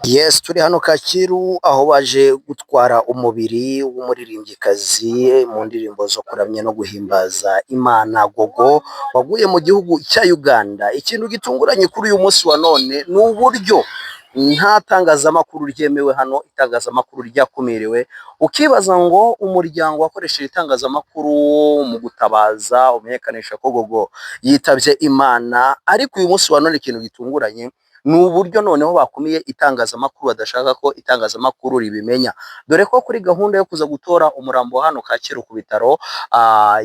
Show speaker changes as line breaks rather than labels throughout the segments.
Yes, turi hano Kacyiru aho baje gutwara umubiri w'umuririmbyikazi mu ndirimbo zo kuramya no guhimbaza Imana Gogo waguye mu gihugu cya Uganda. Ikintu gitunguranye kuri uyu munsi wa none ni uburyo nta tangazamakuru ryemewe hano, itangazamakuru ryakumiriwe, ukibaza ngo umuryango wakoresheje itangazamakuru mu gutabaza umenyekanisha ko Gogo yitabye Imana, ariko uyu munsi wa none ikintu gitunguranye ni uburyo noneho bakumiye itangazamakuru, badashaka ko itangazamakuru ribimenya, dore ko kuri gahunda yo kuza gutora umurambo hano Kacyiru ku bitaro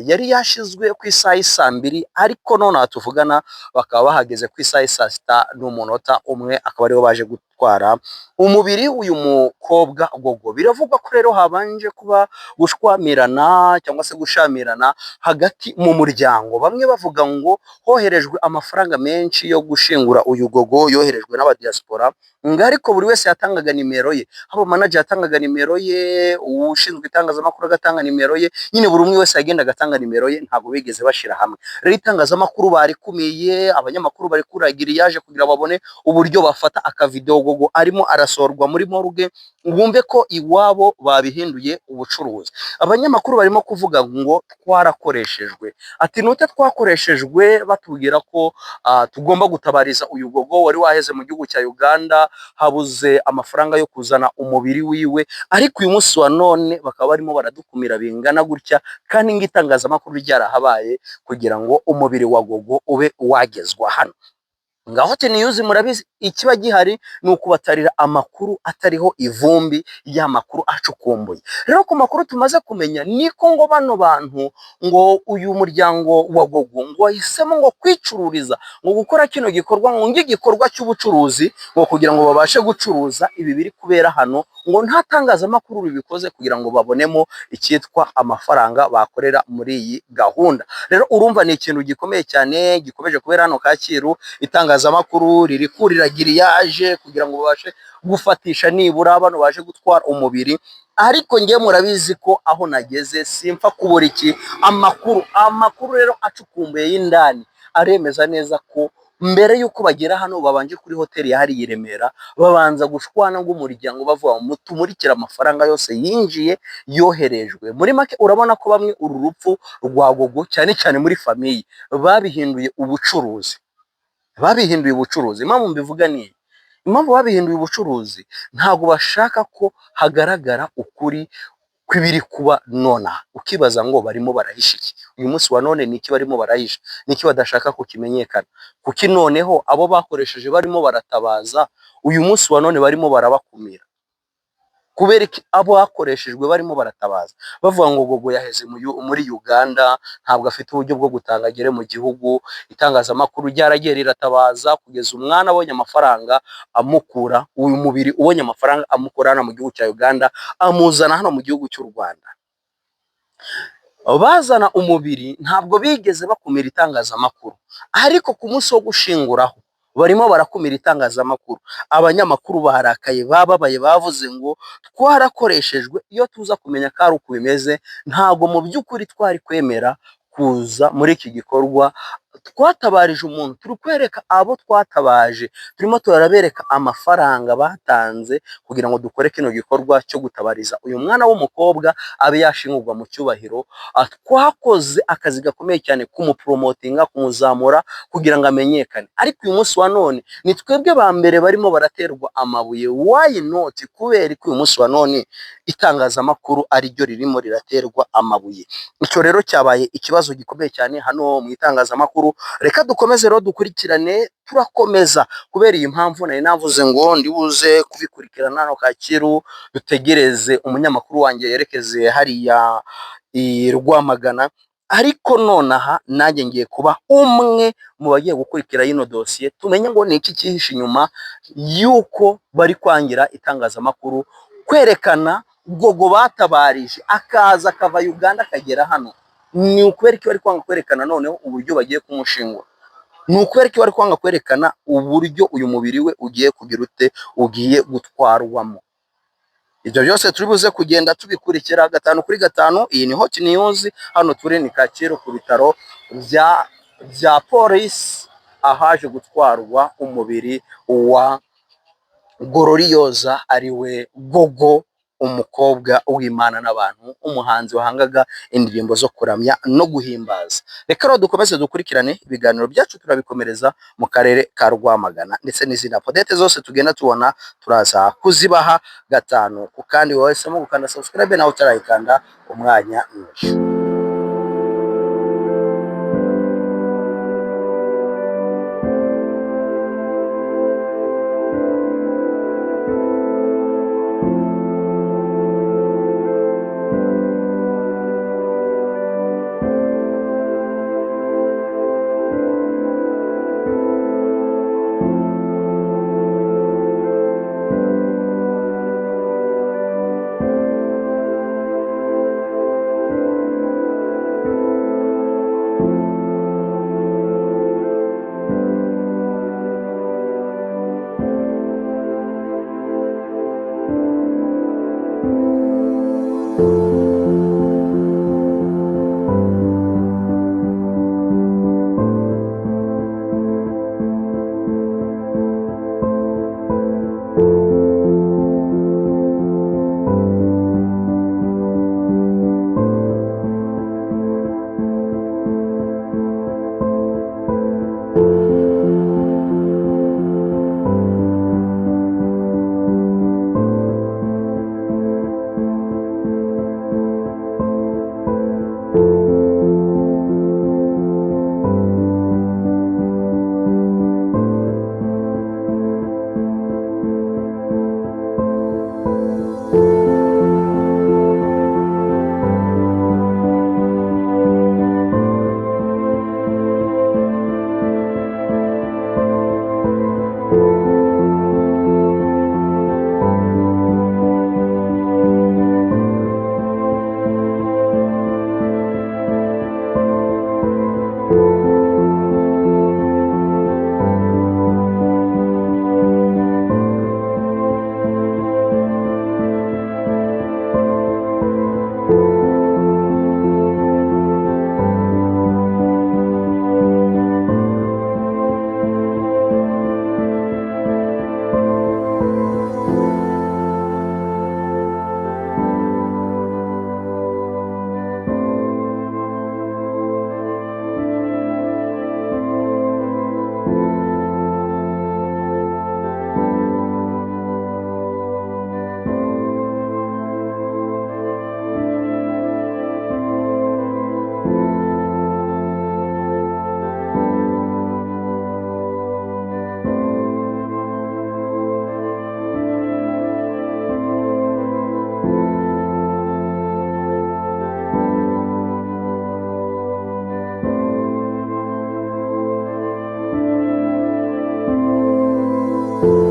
yari yashizwe ku isaha y'isa mbiri, ariko none aha tuvugana bakaba bahageze ku isaha y'isa sita n'umunota umwe, akaba aribo baje gutwara umubiri uyu mukobwa Gogo. Biravugwa ko rero habanje kuba gushwamirana cyangwa se gushamirana hagati mu muryango, bamwe bavuga ngo hoherejwe amafaranga menshi yo gushingura uyu Gogo, yoherejwe n'abadiaspora ngo ariko buri wese yatangaga nimero ye, haba manager yatangaga nimero ye, ushinzwe itangazamakuru agatanga nimero ye, nyine buri umwe wese yagenda agatanga nimero ye, ntabwo bigeze bashira hamwe. Rero itangazamakuru barikumiye, abanyamakuru bari kuragira yaje kugira babone uburyo bafata akavideo Gogo arimo arasorwa muri morgue, bumve ko iwabo babihinduye ubucuruzi. Abanyamakuru barimo kuvuga ngo twarakoreshejwe, ati nute twakoreshejwe batubwira ko tugomba gutabariza uyu Gogo wari waheze mu gihugu cya Uganda, habuze amafaranga yo kuzana umubiri wiwe, ariko uyu munsi wa none bakaba barimo baradukumira bingana gutya, kandi ng'itangazamakuru ryarahabaye kugira ngo umubiri wa Gogo ube wagezwa hano. Ngaho News murabizi ikiba gihari ni ukubatarira amakuru atariho ivumbi y'amakuru acukumbuye. Rero ku makuru tumaze kumenya niko ngo bano bantu ngo uyu muryango wa Gogo ngo wahisemo ngo kwicururiza, ngo gukora kino gikorwa ngo ng'igikorwa cy'ubucuruzi, ngo kugira ngo babashe gucuruza ibi biri kubera hano, ngo nta tangazamakuru bibikoze kugira ngo babonemo icyitwa amafaranga bakorera muri iyi gahunda. Rero urumva ni ikintu gikomeye cyane gikomeje kubera hano Kacyiru, itangazamakuru riri kurira giriyaje kugira ngo babashe gufatisha nibura bano baje gutwara umubiri, ariko ngiye murabizi ko aho nageze simpfa kubura iki amakuru rero acukumbuye y'indani aremeza neza ko mbere yuko bagera hano babanje kuri hoteli yahariye i Remera, babanza gushwana ng'umuryango bavuga ngo tumurikira amafaranga yose yinjiye yoherejwe. Muri make urabona ko bamwe uru rupfu rwa Gogo cyane cyane muri famiye babihinduye ubucuruzi, impamvu mbivuga ni impamvu babihinduye ubucuruzi, ntabwo bashaka ko hagaragara ukuri kw'ibiri kuba nona. Ukibaza ngo barimo barahisha iki uyu munsi wa none? Niki barimo barahisha? Niki badashaka kukimenyekana? Kuki noneho abo bakoresheje barimo baratabaza uyu munsi wa none barimo barabakumira? Kubera iki abo bakoreshejwe barimo baratabaza bavuga ngo Gogo yaheze muri Uganda, ntabwo afite uburyo bwo gutanga agere mu gihugu, itangazamakuru ryaragiye riratabaza kugeza umwana abonye amafaranga amukura, uyu mubiri ubonye amafaranga amukura hano mu gihugu cya Uganda amuzana hano mu gihugu cy'u Rwanda. Bazana umubiri ntabwo bigeze bakumira itangazamakuru, ariko ku munsi wo gushinguraho barimo barakumira itangazamakuru. Abanyamakuru barakaye bababaye, bavuze ngo twarakoreshejwe, iyo tuza kumenya ko ari uko bimeze ntabwo mu by'ukuri twari kwemera kuza muri iki gikorwa. Twatabarije umuntu, turi kwereka abo twatabaje, turimo turabereka amafaranga batanze kugira ngo dukore kino gikorwa cyo gutabariza uyu mwana w'umukobwa abe yashingurwa mu cyubahiro. Twakoze akazi gakomeye cyane kumupromotinga, kumuzamura kugira ngo amenyekane, ariko uyu munsi wa none ni twebwe ba mbere barimo baraterwa amabuye. Why not? Kubera ko uyu munsi wa none itangazamakuru ariryo ririmo riraterwa amabuye. Icyo rero cyabaye ikibazo gikomeye cyane hano mu itangazamakuru. Reka dukomeze rero dukurikirane, turakomeza kubera iyi mpamvu nari navuze ngo ndibuze kubikurikirana hano Kacyiru, dutegereze umunyamakuru wanjye yerekeze hariya i Rwamagana, ariko nonaha nanjye ngiye kuba umwe mu bagiye gukurikira yino dosiye, tumenye ngo ni iki cyihishe inyuma yuko bari kwangira itangazamakuru kwerekana Gogo batabarije akaza akava Uganda akagera hano. Ni ukubera ko bari kwanga kwerekana noneho uburyo bagiye kumushingura, ni ukubera ko bari kwanga kwerekana uburyo uyu mubiri we ugiye kugira ute, ugiye gutwarwamo. Ibyo byose turi buze kugenda tubikurikira 5 kuri 5. Iyi ni Hot News, hano turi ni Kacyiru ku bitaro bya polisi ahaje gutwarwa umubiri wa Gororiyoza ariwe Gogo, umukobwa w'Imana n'abantu, umuhanzi wahangaga indirimbo zo kuramya no guhimbaza. Reka rero dukomeze dukurikirane ibiganiro byacu, turabikomereza mu karere ka Rwamagana ndetse n'izindi apodete zose tugenda tubona turaza kuzibaha gatanu ku kandi. Wowe wahisemo gukanda subscribe nawe utarayikanda, umwanya mwinshi.
you.